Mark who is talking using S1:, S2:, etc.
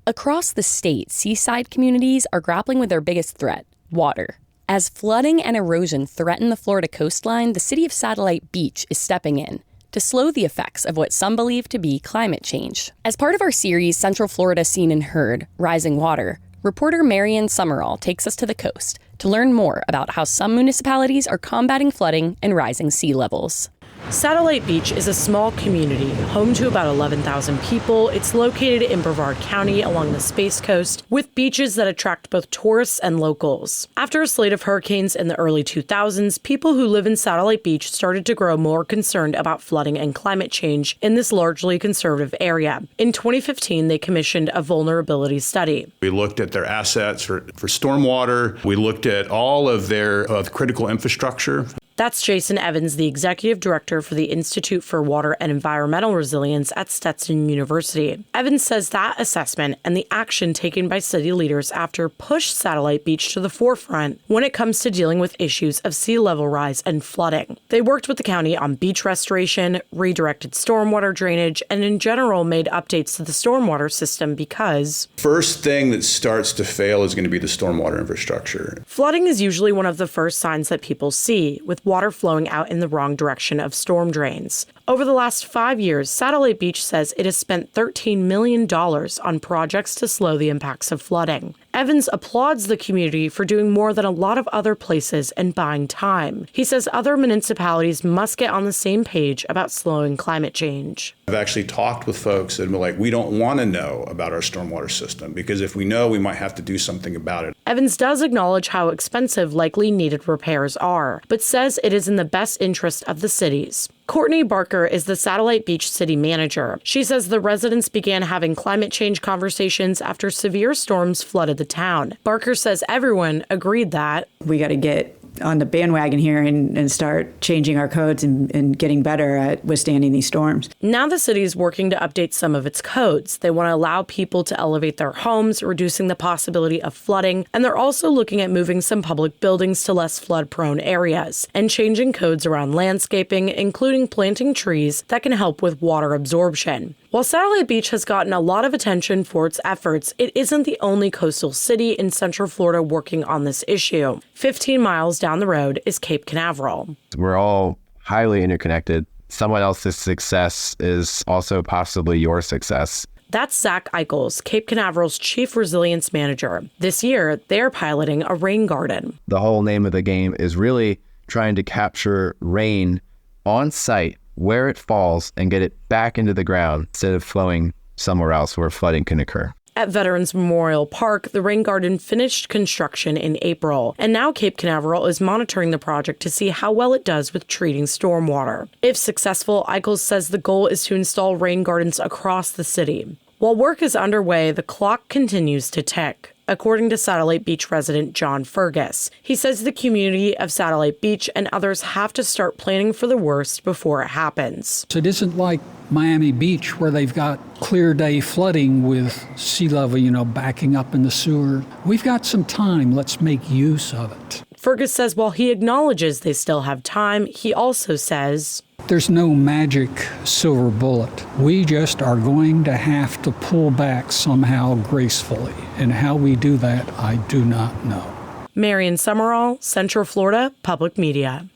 S1: Across the state, seaside communities are grappling with their biggest threat, water. As flooding and erosion threaten the Florida coastline, the city of Satellite Beach is stepping in to slow the effects of what some believe to be climate change. As part of our series, Central Florida Seen and Heard, Rising Water, reporter Marian Summerall takes us to the coast to learn more about how some municipalities are combating flooding and rising sea levels.
S2: Satellite Beach is a small community, home to about 11,000 people. It's located in Brevard County along the Space Coast, with beaches that attract both tourists and locals. After a slate of hurricanes in the early 2000s, people who live in Satellite Beach started to grow more concerned about flooding and climate change in this largely conservative area. In 2015, they commissioned a vulnerability study.
S3: We looked at their assets for stormwater. We looked at all of their critical infrastructure.
S2: That's Jason Evans, the executive director for the Institute for Water and Environmental Resilience at Stetson University. Evans says that assessment and the action taken by city leaders after pushed Satellite Beach to the forefront when it comes to dealing with issues of sea level rise and flooding. They worked with the county on beach restoration, redirected stormwater drainage, and in general made updates to the stormwater system because
S3: First thing that starts to fail is going to be the stormwater infrastructure.
S2: Flooding is usually one of the first signs that people see, with water flowing out in the wrong direction of storm drains. Over the last 5 years, Satellite Beach says it has spent $13 million on projects to slow the impacts of flooding. Evans applauds the community for doing more than a lot of other places and buying time. He says other municipalities must get on the same page about slowing climate change.
S3: I've actually talked with folks that are like, we don't want to know about our stormwater system because if we know, we might have to do something about it.
S2: Evans does acknowledge how expensive likely needed repairs are, but says it is in the best interest of the cities. Courtney Barker is the Satellite Beach city manager. She says the residents began having climate change conversations after severe storms flooded the town. Barker says everyone agreed that
S4: we got to get on the bandwagon here and start changing our codes and getting better at withstanding these storms.
S2: Now the city is working to update some of its codes. They want to allow people to elevate their homes, reducing the possibility of flooding, and they're also looking at moving some public buildings to less flood-prone areas and changing codes around landscaping, including planting trees that can help with water absorption. While Satellite Beach has gotten a lot of attention for its efforts, it isn't the only coastal city in Central Florida working on this issue. 15 miles down the road is Cape Canaveral.
S5: We're all highly interconnected. Someone else's success is also possibly your success.
S2: That's Zach Eichels, Cape Canaveral's chief resilience manager. This year, they're piloting a rain garden.
S5: The whole name of the game is really trying to capture rain on site where it falls and get it back into the ground instead of flowing somewhere else where flooding can occur.
S2: At Veterans Memorial Park, the rain garden finished construction in April, and now Cape Canaveral is monitoring the project to see how well it does with treating stormwater. If successful, Eichels says the goal is to install rain gardens across the city. While work is underway, the clock continues to tick. According to Satellite Beach resident John Fergus, he says the community of Satellite Beach and others have to start planning for the worst before it happens.
S6: It isn't like Miami Beach where they've got clear day flooding with sea level, backing up in the sewer. We've got some time. Let's make use of it.
S2: Fergus says while he acknowledges they still have time, he also says,
S6: there's no magic silver bullet. We just are going to have to pull back somehow gracefully. And how we do that, I do not know.
S2: Marian Summerall, Central Florida Public Media.